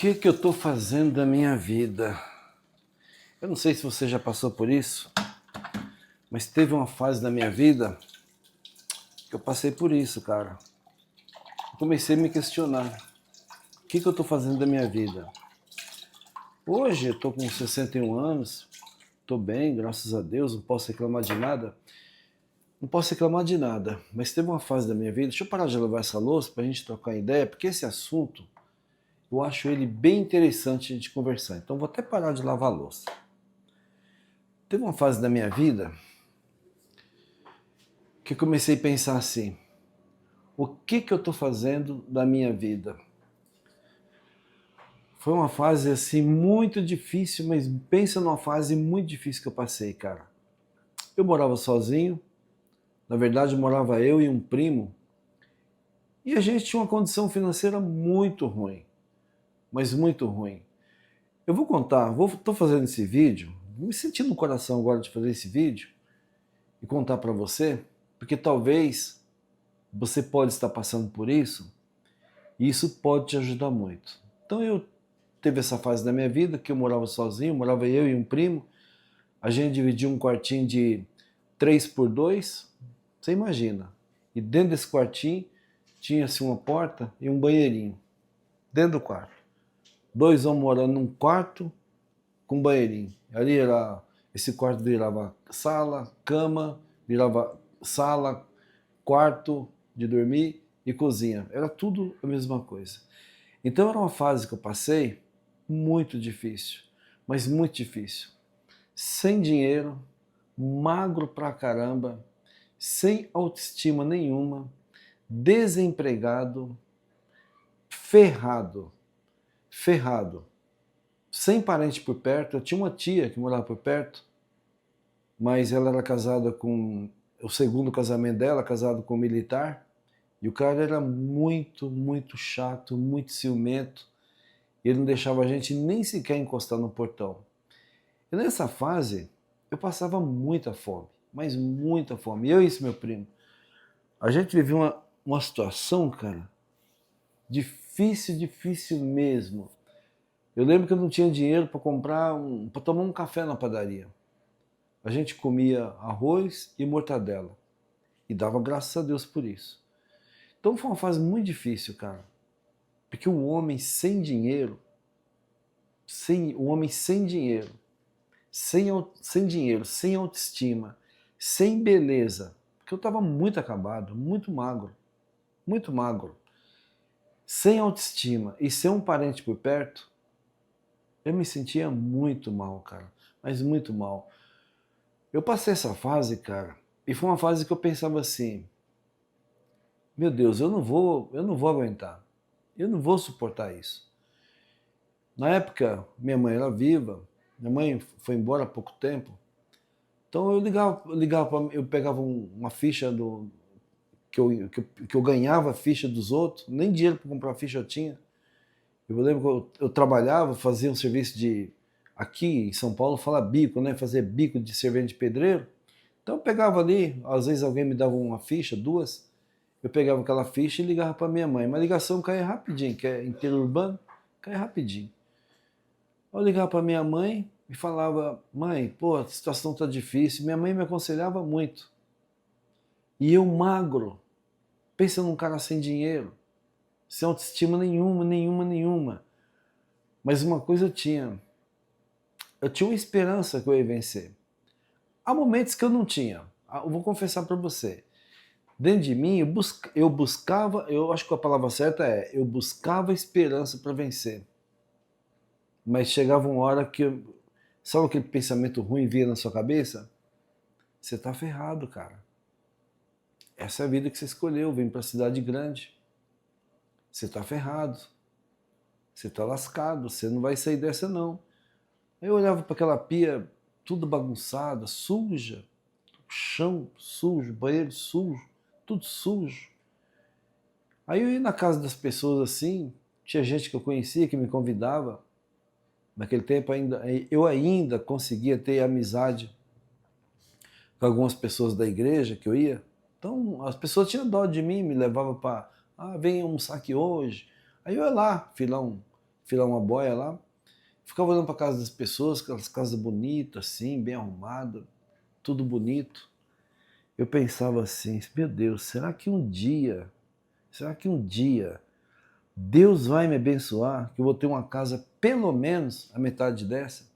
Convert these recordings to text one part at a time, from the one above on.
Que eu tô fazendo da minha vida? Eu não sei se você já passou por isso, mas teve uma fase da minha vida que eu passei por isso, cara. Eu comecei a me questionar. O que eu tô fazendo da minha vida? Hoje eu tô com 61 anos, tô bem, graças a Deus, não posso reclamar de nada. Não posso reclamar de nada, mas teve uma fase da minha vida, deixa eu parar de levar essa louça pra gente trocar ideia, porque esse assunto, eu acho ele bem interessante a gente conversar. Então vou até parar de lavar a louça. Teve uma fase da minha vida que eu comecei a pensar assim, o que eu estou fazendo da minha vida? Foi uma fase assim muito difícil, mas pensa numa fase muito difícil que eu passei, cara. Eu morava sozinho, na verdade morava eu e um primo, e a gente tinha uma condição financeira muito ruim, mas muito ruim. Eu vou contar, estou fazendo esse vídeo, me sentindo no coração agora de fazer esse vídeo e contar para você, porque talvez você pode estar passando por isso, e isso pode te ajudar muito. Então eu teve essa fase da minha vida que eu morava sozinho, morava eu e um primo, a gente dividia um quartinho de 3 por 2, você imagina. E dentro desse quartinho tinha-se uma porta e um banheirinho, dentro do quarto. 2 homens morando num quarto com banheirinho. Ali era, esse quarto virava sala, cama, virava sala, quarto de dormir e cozinha. Era tudo a mesma coisa. Então era uma fase que eu passei muito difícil, mas muito difícil. Sem dinheiro, magro pra caramba, sem autoestima nenhuma, desempregado, ferrado, ferrado. Sem parente por perto, eu tinha uma tia que morava por perto, mas ela era casada com o segundo casamento dela, casado com um militar, e o cara era muito, muito chato, muito ciumento, e ele não deixava a gente nem sequer encostar no portão. E nessa fase, eu passava muita fome, mas muita fome. Eu e esse meu primo, a gente vivia uma situação, cara, difícil, difícil mesmo. Eu lembro que eu não tinha dinheiro para para tomar um café na padaria. A gente comia arroz e mortadela. E dava graças a Deus por isso. Então foi uma fase muito difícil, cara. Porque o homem sem dinheiro, o homem sem dinheiro, sem dinheiro, sem autoestima, sem beleza, porque eu estava muito acabado, muito magro, sem autoestima e sem um parente por perto, eu me sentia muito mal, cara, mas muito mal. Eu passei essa fase, cara, e foi uma fase que eu pensava assim, meu Deus, eu não vou aguentar, eu não vou suportar isso. Na época, minha mãe era viva, minha mãe foi embora há pouco tempo, então eu pegava uma ficha que eu ganhava a ficha dos outros, nem dinheiro para comprar ficha eu tinha. Eu lembro que eu trabalhava, fazia um serviço de, aqui em São Paulo fala bico, né? Fazer bico de servente de pedreiro. Então eu pegava ali, às vezes alguém me dava uma ficha, duas, eu pegava aquela ficha e ligava para minha mãe. Uma ligação caía rapidinho, que é interurbano, caía rapidinho. Eu ligava para minha mãe e falava, mãe, pô, a situação tá difícil. Minha mãe me aconselhava muito. E eu magro, pensa num cara sem dinheiro, sem autoestima nenhuma, nenhuma, nenhuma. Mas uma coisa eu tinha uma esperança que eu ia vencer. Há momentos que eu não tinha, eu vou confessar para você. Dentro de mim, eu buscava, eu acho que a palavra certa é, eu buscava esperança para vencer. Mas chegava uma hora que, sabe aquele pensamento ruim vinha na sua cabeça? Você tá ferrado, cara. Essa é a vida que você escolheu, vem para a cidade grande. Você tá ferrado. Você tá lascado, você não vai sair dessa não. Aí eu olhava para aquela pia, tudo bagunçada, suja, chão sujo, banheiro sujo, tudo sujo. Aí eu ia na casa das pessoas assim, tinha gente que eu conhecia que me convidava. Naquele tempo eu ainda conseguia ter amizade com algumas pessoas da igreja que eu ia. Então as pessoas tinham dó de mim, me levavam para, vem almoçar aqui hoje. Aí eu ia lá, filar uma boia lá. Ficava olhando para casa das pessoas, aquelas casas bonitas, assim, bem arrumadas, tudo bonito. Eu pensava assim, meu Deus, será que um dia Deus vai me abençoar, que eu vou ter uma casa pelo menos a metade dessa?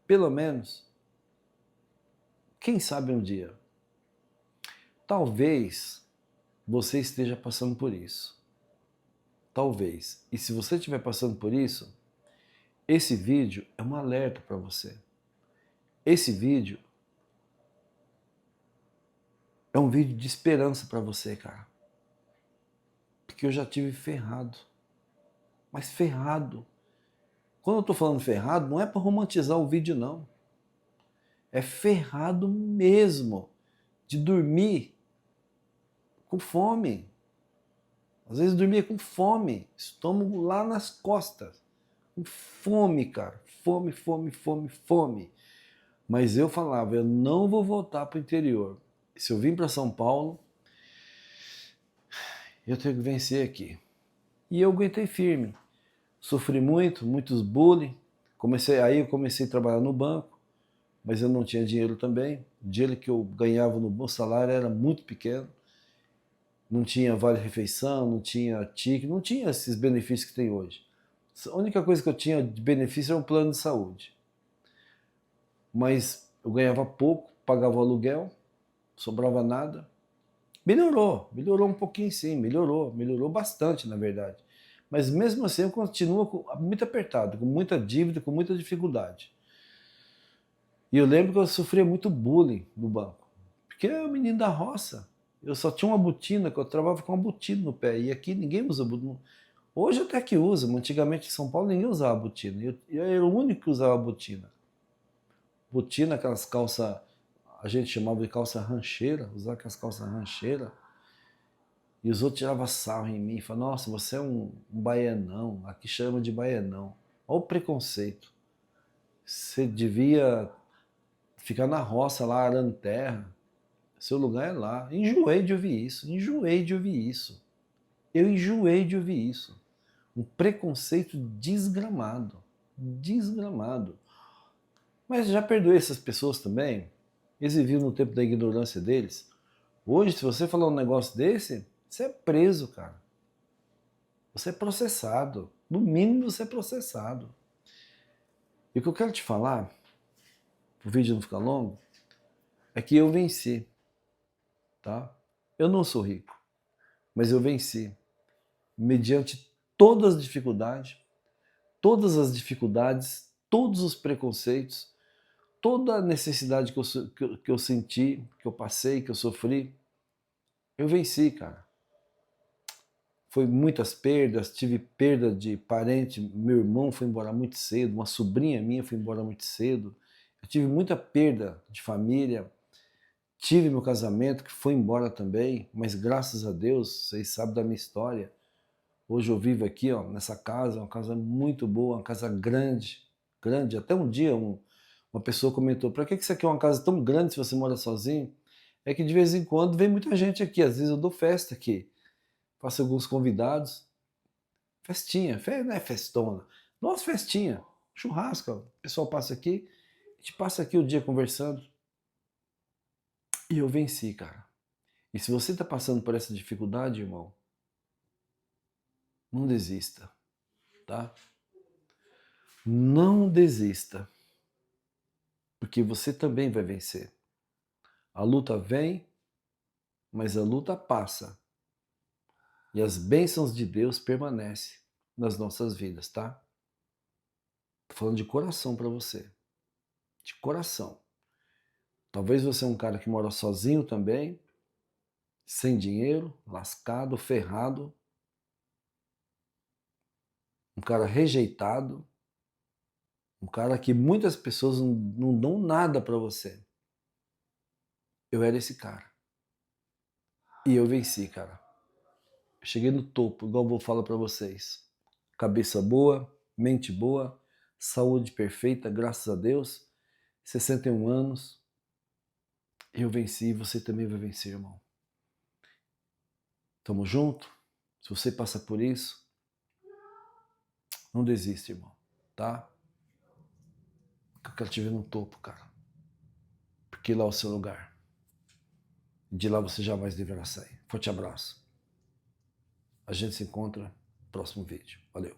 Pelo menos. Quem sabe um dia? Talvez você esteja passando por isso. Talvez. E se você estiver passando por isso, esse vídeo é um alerta para você. Esse vídeo é um vídeo de esperança para você, cara. Porque eu já tive ferrado. Mas ferrado. Quando eu tô falando ferrado, não é para romantizar o vídeo, não. É ferrado mesmo. De dormir com fome. Às vezes dormia com fome. Estômago lá nas costas. Com fome, cara. Fome, fome, fome, fome. Mas eu falava, eu não vou voltar para o interior. Se eu vim para São Paulo, eu tenho que vencer aqui. E eu aguentei firme. Sofri muito, muitos bullying. Aí eu comecei a trabalhar no banco, mas eu não tinha dinheiro também. O dinheiro que eu ganhava no bom salário era muito pequeno. Não tinha vale-refeição, não tinha ticket, não tinha esses benefícios que tem hoje. A única coisa que eu tinha de benefício era um plano de saúde. Mas eu ganhava pouco, pagava o aluguel, sobrava nada. Melhorou um pouquinho sim, melhorou bastante na verdade. Mas mesmo assim eu continuo muito apertado, com muita dívida, com muita dificuldade. E eu lembro que eu sofria muito bullying no banco, porque eu era um menino da roça. Eu só tinha uma botina, que eu trabalhava com uma botina no pé, e aqui ninguém usa botina. Hoje até que usa, mas antigamente em São Paulo ninguém usava botina, eu era o único que usava botina. Botina, aquelas calças, a gente chamava de calça rancheira, usava aquelas calças rancheira. E os outros tiravam sarro em mim, falavam, nossa, você é um baianão, aqui chama de baianão. Olha o preconceito. Você devia ficar na roça lá, arando terra. Seu lugar é lá. Enjoei de ouvir isso, enjoei de ouvir isso. Eu enjoei de ouvir isso. Um preconceito desgramado. Desgramado. Mas já perdoei essas pessoas também. Eles viviam no tempo da ignorância deles. Hoje, se você falar um negócio desse, você é preso, cara. Você é processado. No mínimo, você é processado. E o que eu quero te falar, para o vídeo não ficar longo, é que eu venci. Tá? Eu não sou rico, mas eu venci. Mediante todas as dificuldades, todos os preconceitos, toda a necessidade que eu senti, que eu passei, que eu sofri, eu venci, cara. Foi muitas perdas, tive perda de parente, meu irmão foi embora muito cedo, uma sobrinha minha foi embora muito cedo. Eu tive muita perda de família, tive meu casamento que foi embora também, mas graças a Deus, vocês sabem da minha história. Hoje eu vivo aqui, ó, nessa casa, uma casa muito boa, uma casa grande, grande. Até um dia uma pessoa comentou, para que você quer uma casa tão grande se você mora sozinho? É que de vez em quando vem muita gente aqui, às vezes eu dou festa aqui, faço alguns convidados, festinha, não é festona, nossa, festinha, churrasco, ó. O pessoal passa aqui, a gente passa aqui o dia conversando. E eu venci, cara. E se você está passando por essa dificuldade, irmão, não desista, tá? Não desista, porque você também vai vencer. A luta vem, mas a luta passa. E as bênçãos de Deus permanecem nas nossas vidas, tá? Tô falando de coração para você. De coração. Talvez você é um cara que mora sozinho também, sem dinheiro, lascado, ferrado, um cara rejeitado, um cara que muitas pessoas não dão nada para você. Eu era esse cara. E eu venci, cara. Eu cheguei no topo, igual eu vou falar para vocês. Cabeça boa, mente boa, saúde perfeita, graças a Deus. 61 anos. Eu venci e você também vai vencer, irmão. Tamo junto? Se você passa por isso, Não desiste, irmão, tá? Eu quero te ver no topo, cara. Porque lá é o seu lugar. De lá você jamais deverá sair. Forte abraço. A gente se encontra no próximo vídeo. Valeu.